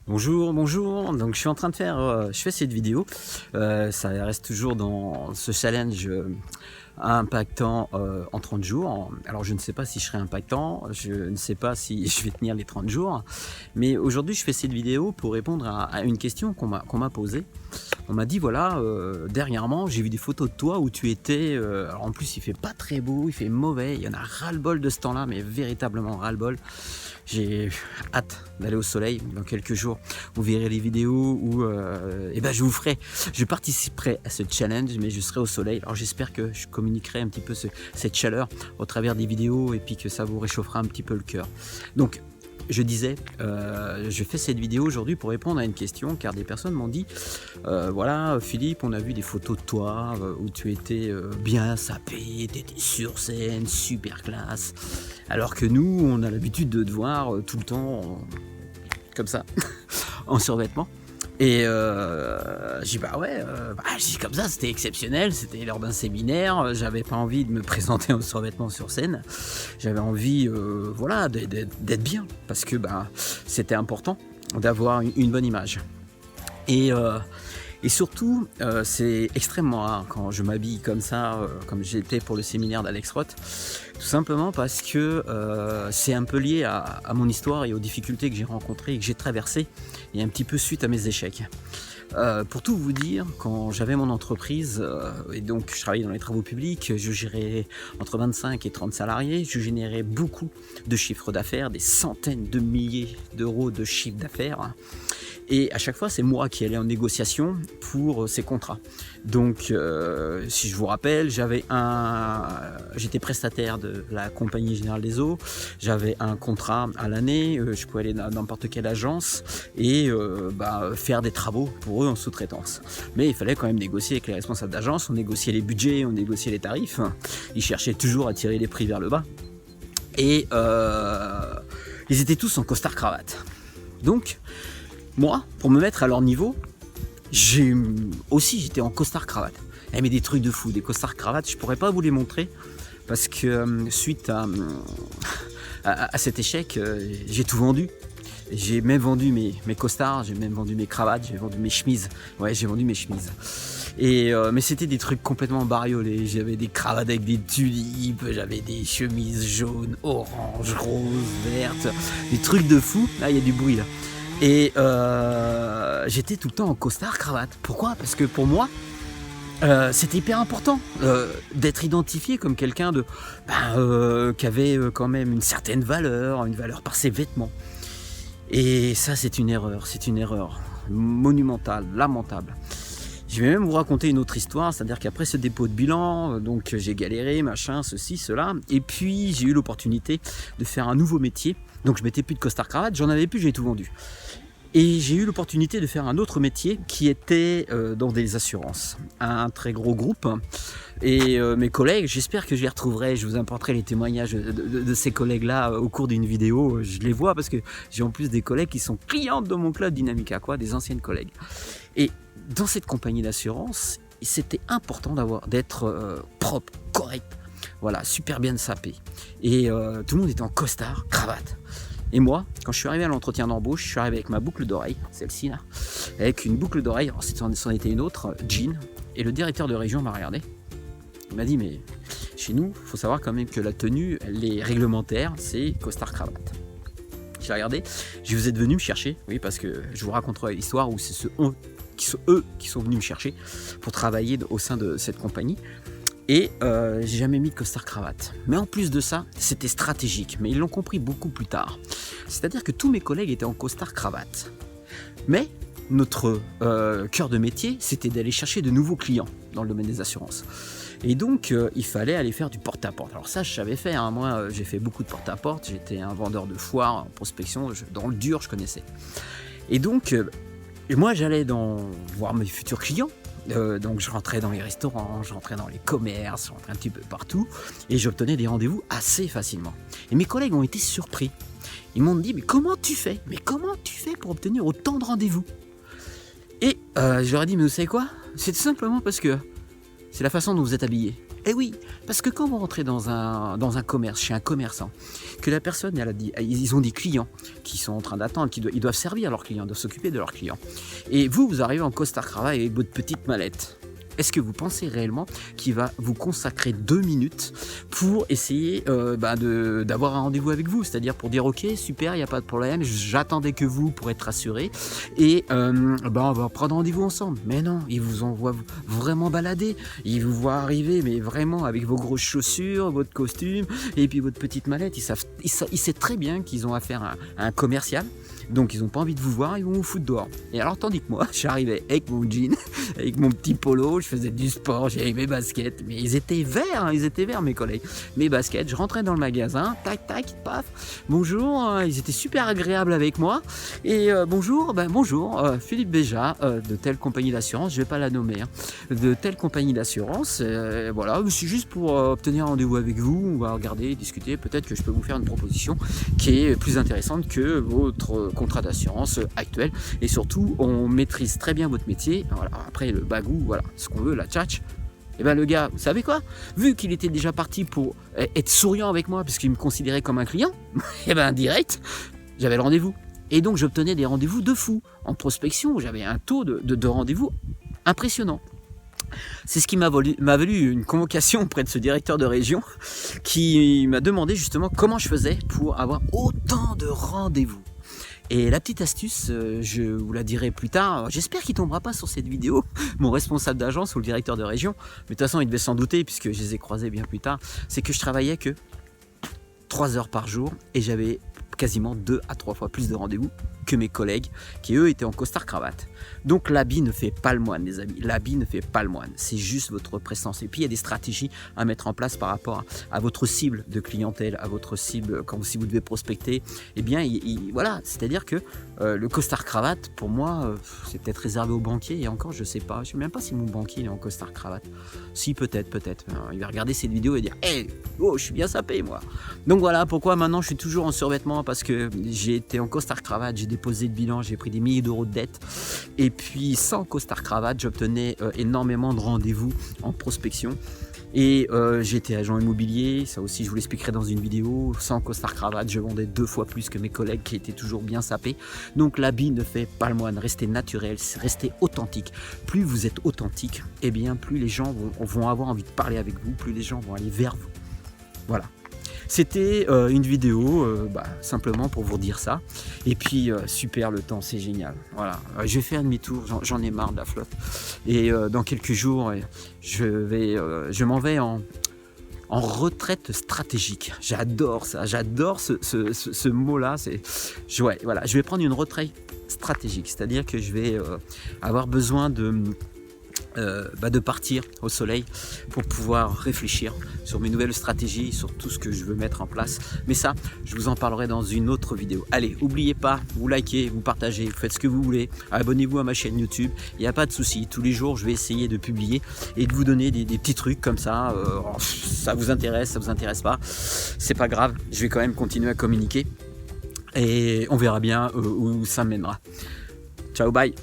Bonjour, bonjour. Donc je suis en train de faire, je fais cette vidéo. Ça reste toujours dans ce challenge impactant en 30 jours. Alors je ne sais pas si je serai impactant, je ne sais pas si je vais tenir les 30 jours. Mais aujourd'hui je fais cette vidéo pour répondre à une question qu'on m'a posée. On m'a dit voilà, dernièrement j'ai vu des photos de toi où tu étais, alors en plus il fait pas très beau, il fait mauvais, il y en a ras-le-bol de ce temps-là, mais véritablement ras-le-bol. J'ai hâte d'aller au soleil dans quelques jours. Vous verrez les vidéos où je participerai à ce challenge, mais je serai au soleil. Alors j'espère que je communiquerai un petit peu cette chaleur au travers des vidéos et puis que ça vous réchauffera un petit peu le cœur. Donc je disais, je fais cette vidéo aujourd'hui pour répondre à une question car des personnes m'ont dit voilà Philippe, on a vu des photos de toi où tu étais bien sapé, tu étais sur scène, super classe, alors que nous on a l'habitude de te voir tout le temps comme ça en survêtement. Et j'ai dit bah ouais, comme ça c'était exceptionnel, c'était lors d'un séminaire, j'avais pas envie de me présenter en survêtement sur scène, j'avais envie voilà, d'être bien, parce que c'était important d'avoir une bonne image. Et, euh, et surtout, c'est extrêmement rare quand je m'habille comme ça, comme j'étais pour le séminaire d'Alex Roth, tout simplement parce que c'est un peu lié à mon histoire et aux difficultés que j'ai rencontrées et que j'ai traversées, et un petit peu suite à mes échecs. Pour tout vous dire, quand j'avais mon entreprise, et donc je travaillais dans les travaux publics, je gérais entre 25 et 30 salariés, je générais beaucoup de chiffres d'affaires, des centaines de milliers d'euros de chiffre d'affaires. Et à chaque fois, c'est moi qui allais en négociation pour ces contrats. Donc, si je vous rappelle, j'étais prestataire de la Compagnie Générale des Eaux, j'avais un contrat à l'année, je pouvais aller dans n'importe quelle agence et faire des travaux pour eux en sous-traitance. Mais il fallait quand même négocier avec les responsables d'agence, on négociait les budgets, on négociait les tarifs, ils cherchaient toujours à tirer les prix vers le bas. Et ils étaient tous en costard-cravate. Donc, moi, pour me mettre à leur niveau, j'étais en costard-cravate. Mais des trucs de fou, des costards-cravates, je pourrais pas vous les montrer parce que suite à cet échec, j'ai tout vendu. J'ai même vendu mes costards, j'ai même vendu mes cravates, j'ai vendu mes chemises. Ouais, j'ai vendu mes chemises. Mais c'était des trucs complètement bariolés. J'avais des cravates avec des tulipes, j'avais des chemises jaunes, oranges, roses, vertes, des trucs de fou. Là, il y a du bruit là. Et j'étais tout le temps en costard cravate. Pourquoi? Parce que pour moi, c'était hyper important d'être identifié comme quelqu'un qui avait quand même une certaine valeur, une valeur par ses vêtements. Et ça, c'est une erreur monumentale, lamentable. Je vais même vous raconter une autre histoire, c'est-à-dire qu'après ce dépôt de bilan, donc j'ai galéré, machin, ceci, cela, et puis j'ai eu l'opportunité de faire un nouveau métier. Donc je mettais plus de costard-cravate, j'en avais plus, j'ai tout vendu. Et j'ai eu l'opportunité de faire un autre métier qui était dans des assurances, un très gros groupe. Et mes collègues, j'espère que je les retrouverai, je vous apporterai les témoignages de ces collègues-là au cours d'une vidéo. Je les vois parce que j'ai en plus des collègues qui sont clientes de mon club Dynamica, des anciennes collègues. Et dans cette compagnie d'assurance, c'était important d'être propre, correct, voilà, super bien sapé. Et tout le monde était en costard, cravate. Et moi, quand je suis arrivé à l'entretien d'embauche, je suis arrivé avec ma boucle d'oreille, celle-ci là, avec une boucle d'oreille, alors c'en était une autre, jean, et le directeur de région m'a regardé. Il m'a dit, mais chez nous, il faut savoir quand même que la tenue, elle est réglementaire, c'est costard-cravate. J'ai regardé, vous êtes venu me chercher, oui, parce que je vous raconterai l'histoire où c'est eux qui sont venus me chercher pour travailler au sein de cette compagnie. Et j'ai jamais mis de costard-cravate. Mais en plus de ça, c'était stratégique. Mais ils l'ont compris beaucoup plus tard. C'est-à-dire que tous mes collègues étaient en costard-cravate. Mais notre cœur de métier, c'était d'aller chercher de nouveaux clients dans le domaine des assurances. Et donc, il fallait aller faire du porte-à-porte. Alors ça, je savais faire. Hein. Moi, j'ai fait beaucoup de porte-à-porte. J'étais un vendeur de foire, en prospection. Dans le dur, je connaissais. Et donc, moi, j'allais voir mes futurs clients. Donc je rentrais dans les restaurants, je rentrais dans les commerces, je rentrais un petit peu partout et j'obtenais des rendez-vous assez facilement. Et mes collègues ont été surpris. Ils m'ont dit, mais comment tu fais pour obtenir autant de rendez-vous? Et je leur ai dit, mais vous savez quoi? C'est tout simplement parce que c'est la façon dont vous êtes habillé. Eh oui, parce que quand vous rentrez dans un commerce, chez un commerçant, que la personne, elle a dit, ils ont des clients qui sont en train d'attendre, ils doivent servir leurs clients, doivent s'occuper de leurs clients. Et vous arrivez en costard-cravate avec votre petite mallette. Est-ce que vous pensez réellement qu'il va vous consacrer 2 minutes pour essayer d'avoir un rendez-vous avec vous? C'est-à-dire pour dire ok, super, il n'y a pas de problème, j'attendais que vous pour être rassuré et on va prendre rendez-vous ensemble. Mais non, il vous envoie vraiment balader, il vous voit arriver mais vraiment avec vos grosses chaussures, votre costume et puis votre petite mallette. Il sait très bien qu'ils ont affaire à un commercial. Donc ils n'ont pas envie de vous voir, ils vont vous foutre dehors. Et alors tandis que moi, j'arrivais avec mon jean, avec mon petit polo, je faisais du sport, j'avais mes baskets, mais ils étaient verts mes collègues. Mes baskets, je rentrais dans le magasin, tac tac, paf, bonjour, ils étaient super agréables avec moi. Et bonjour, Philippe Béja, de telle compagnie d'assurance, je ne vais pas la nommer, de telle compagnie d'assurance, voilà, c'est juste pour obtenir un rendez-vous avec vous, on va regarder, discuter, peut-être que je peux vous faire une proposition qui est plus intéressante que votre contrat d'assurance actuel, et surtout on maîtrise très bien votre métier. Voilà, après le bagou, voilà, ce qu'on veut, la tchatch. Et ben le gars, vous savez quoi, vu qu'il était déjà parti pour être souriant avec moi puisqu'il me considérait comme un client, et ben direct j'avais le rendez-vous, et donc j'obtenais des rendez-vous de fou en prospection. J'avais un taux de rendez-vous impressionnant. C'est ce qui m'a valu une convocation auprès de ce directeur de région qui m'a demandé justement comment je faisais pour avoir autant de rendez-vous. Et la petite astuce, je vous la dirai plus tard, j'espère qu'il ne tombera pas sur cette vidéo, mon responsable d'agence ou le directeur de région, mais de toute façon il devait s'en douter puisque je les ai croisés bien plus tard, c'est que je travaillais que 3 heures par jour et j'avais quasiment 2 à 3 fois plus de rendez-vous que mes collègues qui eux étaient en costard-cravate. Donc l'habit ne fait pas le moine les amis, l'habit ne fait pas le moine, c'est juste votre prestance. Et puis il y a des stratégies à mettre en place par rapport à votre cible de clientèle, à votre cible si vous devez prospecter. Eh bien voilà, c'est-à-dire que le costard-cravate pour moi c'est peut-être réservé aux banquiers, et encore je sais même pas si mon banquier est en costard-cravate. Si peut-être, il va regarder cette vidéo et dire hey, oh je suis bien sapé moi. Donc voilà pourquoi maintenant je suis toujours en survêtement, parce que j'ai été en costard-cravate, j'ai déposé le bilan, j'ai pris des milliers d'euros de dettes. Et puis sans costard-cravate, j'obtenais énormément de rendez-vous en prospection. Et j'étais agent immobilier, ça aussi je vous l'expliquerai dans une vidéo. Sans costard-cravate, je vendais 2 fois plus que mes collègues qui étaient toujours bien sapés. Donc l'habit ne fait pas le moine, restez naturel, restez authentique. Plus vous êtes authentique, et bien plus les gens vont avoir envie de parler avec vous, plus les gens vont aller vers vous. Voilà. C'était une vidéo simplement pour vous dire ça. Et puis super, le temps c'est génial. Voilà, je vais faire demi-tour, j'en ai marre de la flotte. Et dans quelques jours, je m'en vais en retraite stratégique. J'adore ça, j'adore ce mot-là. Je vais prendre une retraite stratégique, c'est-à-dire que je vais avoir besoin de partir au soleil pour pouvoir réfléchir sur mes nouvelles stratégies, sur tout ce que je veux mettre en place. Mais ça, je vous en parlerai dans une autre vidéo. Allez, n'oubliez pas, vous likez, vous partagez, vous faites ce que vous voulez, abonnez-vous à ma chaîne YouTube, il n'y a pas de souci. Tous les jours, je vais essayer de publier et de vous donner des petits trucs comme ça. Ça vous intéresse pas, c'est pas grave, je vais quand même continuer à communiquer et on verra bien où ça mènera. Ciao, bye.